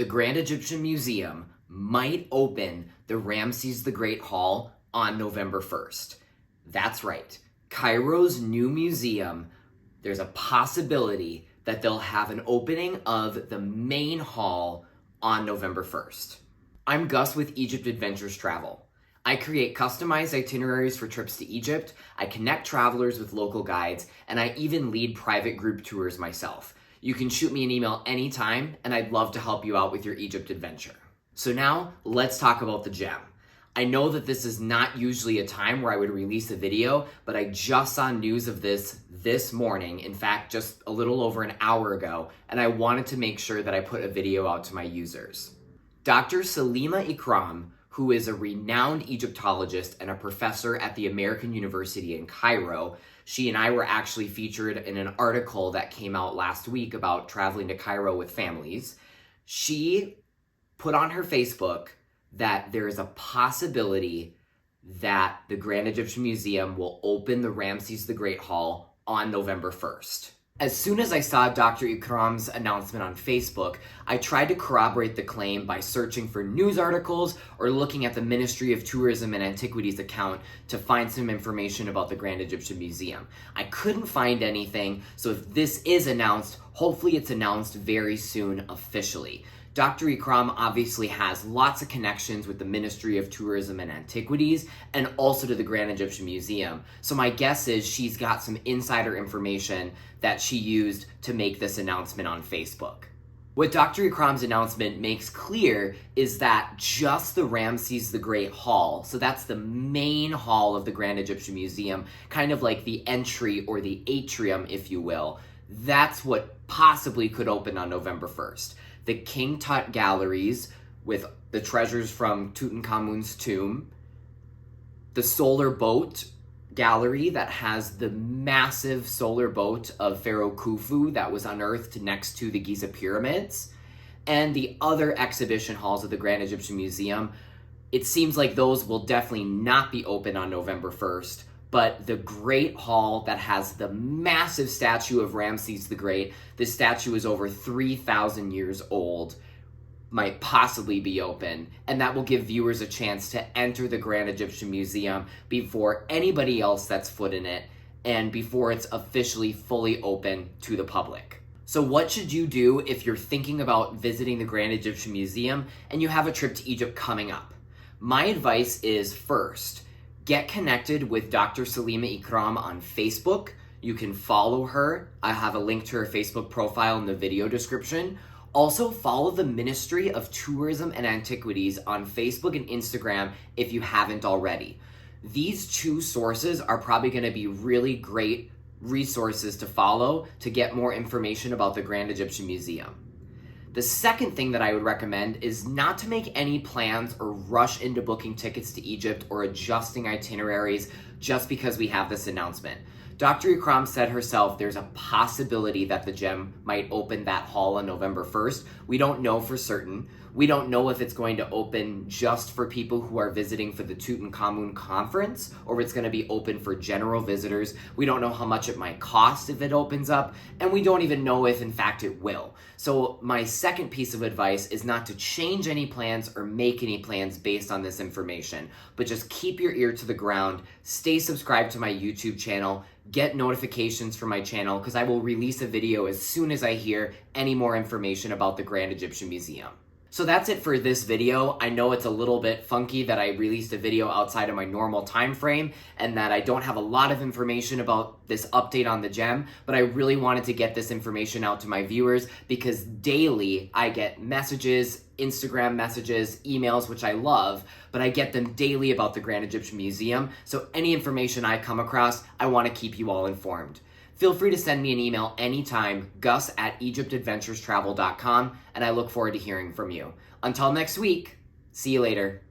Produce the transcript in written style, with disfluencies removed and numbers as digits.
the Grand Egyptian Museum might open the Ramses the Great Hall on November 1st. That's right. Cairo's new museum, there's a possibility that they'll have an opening of the main hall on November 1st. I'm Gus with Egypt Adventures Travel. I create customized itineraries for trips to Egypt, I connect travelers with local guides, and I even lead private group tours myself. You can shoot me an email anytime, and I'd love to help you out with your Egypt adventure. So now, let's talk about the gem. I know that this is not usually a time where I would release a video, but I just saw news of this morning, in fact, just a little over an hour ago, and I wanted to make sure that I put a video out to my users. Dr. Salima Ikram, who is a renowned Egyptologist and a professor at the American University in Cairo, she and I were actually featured in an article that came out last week about traveling to Cairo with families. She put on her Facebook that there is a possibility that the Grand Egyptian Museum will open the Ramses the Great Hall on November 1st. As soon as I saw Dr. Ikram's announcement on Facebook, I tried to corroborate the claim by searching for news articles or looking at the Ministry of Tourism and Antiquities account to find some information about the Grand Egyptian Museum. I couldn't find anything, so if this is announced, hopefully it's announced very soon officially. Dr. Ikram obviously has lots of connections with the Ministry of Tourism and Antiquities and also to the Grand Egyptian Museum. So my guess is she's got some insider information that she used to make this announcement on Facebook. What Dr. Ikram's announcement makes clear is that just the Ramses the Great Hall, so that's the main hall of the Grand Egyptian Museum, kind of like the entry or the atrium, if you will, that's what possibly could open on November 1st. The King Tut galleries with the treasures from Tutankhamun's tomb, the solar boat gallery that has the massive solar boat of Pharaoh Khufu that was unearthed next to the Giza pyramids, and the other exhibition halls of the Grand Egyptian Museum. It seems like those will definitely not be open on November 1st, but the Great Hall that has the massive statue of Ramses the Great, this statue is over 3,000 years old, might possibly be open, and that will give viewers a chance to enter the Grand Egyptian Museum before anybody else sets foot in it, and before it's officially fully open to the public. So what should you do if you're thinking about visiting the Grand Egyptian Museum and you have a trip to Egypt coming up? My advice is, first, get connected with Dr. Salima Ikram on Facebook. You can follow her. I have a link to her Facebook profile in the video description. Also, follow the Ministry of Tourism and Antiquities on Facebook and Instagram if you haven't already. These two sources are probably going to be really great resources to follow to get more information about the Grand Egyptian Museum. The second thing that I would recommend is not to make any plans or rush into booking tickets to Egypt or adjusting itineraries just because we have this announcement. Dr. Ikram said herself there's a possibility that the gem might open that hall on November 1st. We don't know for certain. We don't know if it's going to open just for people who are visiting for the Tutankhamun conference or if it's going to be open for general visitors. We don't know how much it might cost if it opens up, and we don't even know if in fact it will. So my second piece of advice is not to change any plans or make any plans based on this information, but just keep your ear to the ground, stay subscribed to my YouTube channel, get notifications from my channel because I will release a video as soon as I hear any more information about the Grand Egyptian Museum. So that's it for this video. I know it's a little bit funky that I released a video outside of my normal time frame and that I don't have a lot of information about this update on the gem, but I really wanted to get this information out to my viewers because daily I get messages, Instagram messages, emails, which I love, but I get them daily about the Grand Egyptian Museum. So any information I come across, I want to keep you all informed. Feel free to send me an email anytime, gus@egyptadventurestravel.com, and I look forward to hearing from you. Until next week, see you later.